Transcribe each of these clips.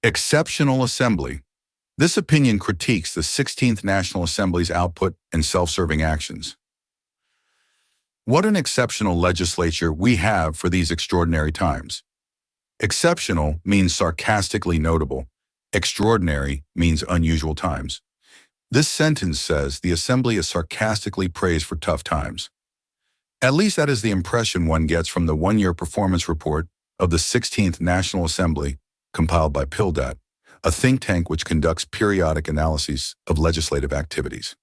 Exceptional Assembly. This opinion critiques the 16th National Assembly's output and self-serving actions. What an exceptional legislature we have for these extraordinary times. Exceptional means sarcastically notable. Extraordinary means unusual times. This sentence says the Assembly is sarcastically praised for tough times. At least that is the impression one gets from the one-year performance report of the 16th National Assembly, compiled by PILDAT, a think tank which conducts periodic analyses of legislative activities.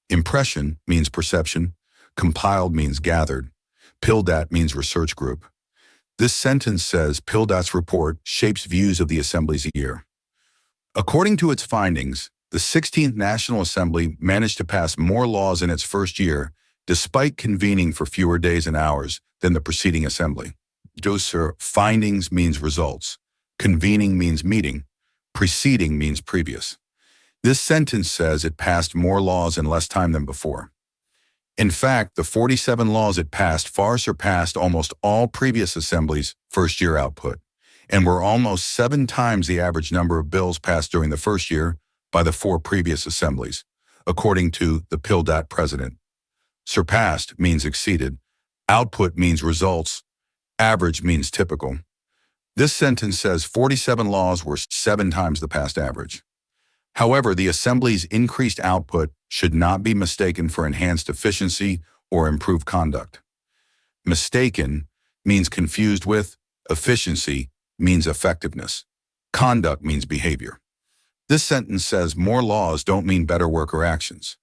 Impression means perception, compiled means gathered, PILDAT means research group. This sentence says PILDAT's report shapes views of the Assembly's year. According to its findings, the 16th National Assembly managed to pass more laws in its first year, despite convening for fewer days and hours than the preceding Assembly. Findings means results. Convening means meeting. Preceding means previous. This sentence says it passed more laws in less time than before. In fact, the 47 laws it passed far surpassed almost all previous assemblies' first-year output, and were almost 7 times the average number of bills passed during the first year by the 4 previous assemblies, according to the PILDAT president. Surpassed means exceeded. Output means results. Average means typical. This sentence says 47 laws were 7 times the past average. However, the Assembly's increased output should not be mistaken for enhanced efficiency or improved conduct. Mistaken means confused with, efficiency means effectiveness, conduct means behavior. This sentence says more laws don't mean better work or actions.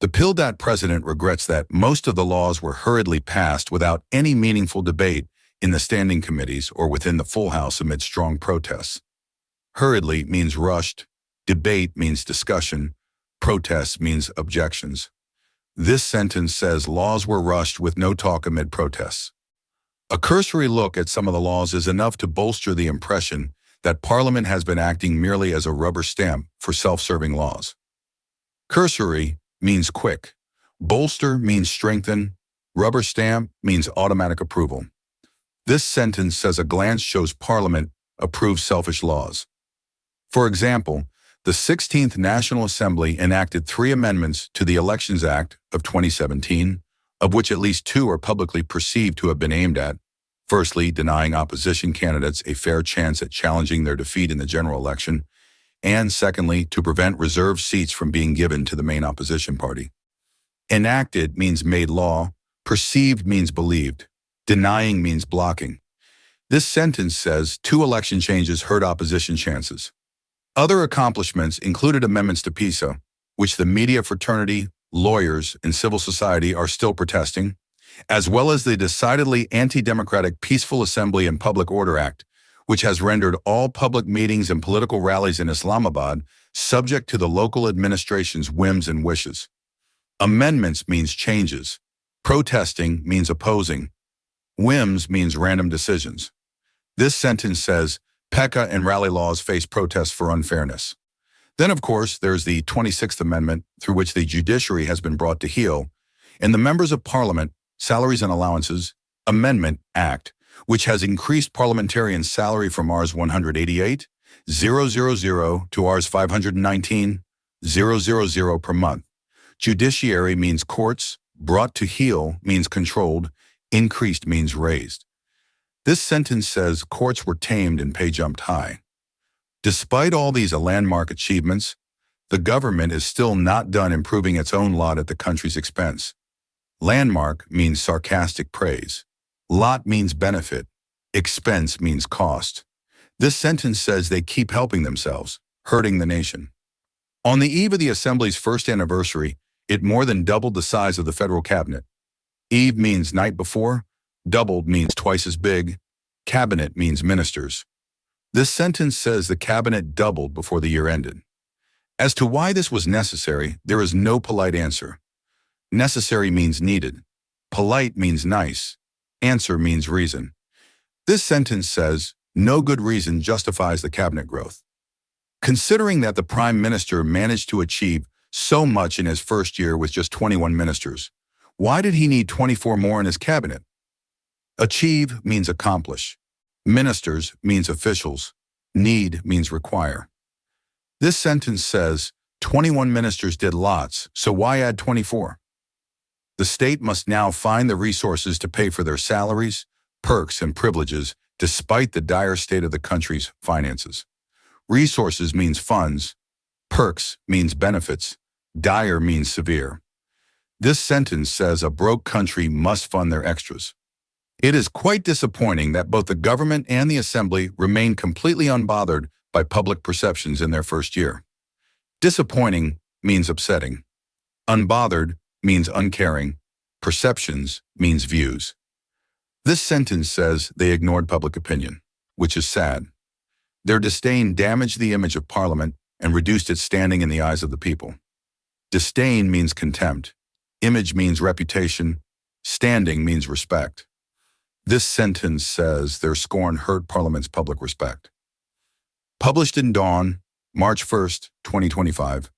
The PILDAT president regrets that most of the laws were hurriedly passed without any meaningful debate in the standing committees or within the full House amid strong protests. Hurriedly means rushed, debate means discussion, protests means objections. This sentence says laws were rushed with no talk amid protests. A cursory look at some of the laws is enough to bolster the impression that Parliament has been acting merely as a rubber stamp for self-serving laws. Cursory means quick. Bolster means strengthen. Rubber stamp means automatic approval. This sentence says a glance shows Parliament approves selfish laws. For example, the 16th National Assembly enacted 3 amendments to the Elections Act of 2017, of which at least 2 are publicly perceived to have been aimed at, firstly, denying opposition candidates a fair chance at challenging their defeat in the general election, and secondly, to prevent reserved seats from being given to the main opposition party. Enacted means made law, perceived means believed, denying means blocking. This sentence says 2 election changes hurt opposition chances. Other accomplishments included amendments to PISA, which the media fraternity, lawyers, and civil society are still protesting, as well as the decidedly anti-democratic Peaceful Assembly and Public Order Act, which has rendered all public meetings and political rallies in Islamabad subject to the local administration's whims and wishes. Amendments means changes. Protesting means opposing. Whims means random decisions. This sentence says, PECA and rally laws face protests for unfairness. Then, of course, there's the 26th Amendment, through which the judiciary has been brought to heel, and the Members of Parliament, Salaries and Allowances, Amendment Act, which has increased parliamentarians' salary from Rs 188,000 to Rs 519,000 per month. Judiciary means courts, brought to heel means controlled, increased means raised. This sentence says courts were tamed and pay jumped high. Despite all these landmark achievements, the government is still not done improving its own lot at the country's expense. Landmark means sarcastic praise. Lot means benefit. Expense means cost. This sentence says they keep helping themselves, hurting the nation. On the eve of the Assembly's first anniversary, it more than doubled the size of the federal cabinet. Eve means night before. Doubled means twice as big. Cabinet means ministers. This sentence says the cabinet doubled before the year ended. As to why this was necessary, there is no polite answer. Necessary means needed. Polite means nice. Answer means reason. This sentence says, no good reason justifies the cabinet growth. Considering that the Prime Minister managed to achieve so much in his first year with just 21 ministers, why did he need 24 more in his cabinet? Achieve means accomplish. Ministers means officials. Need means require. This sentence says, 21 ministers did lots, so why add 24? The state must now find the resources to pay for their salaries, perks, and privileges despite the dire state of the country's finances. Resources means funds, perks means benefits, dire means severe. This sentence says a broke country must fund their extras. It is quite disappointing that both the government and the Assembly remain completely unbothered by public perceptions in their first year. Disappointing means upsetting. Unbothered means uncaring. Perceptions means views. This sentence says they ignored public opinion, which is sad. Their disdain damaged the image of Parliament and reduced its standing in the eyes of the people. Disdain means contempt. Image means reputation. Standing means respect. This sentence says their scorn hurt Parliament's public respect. Published in Dawn, March 1st, 2025.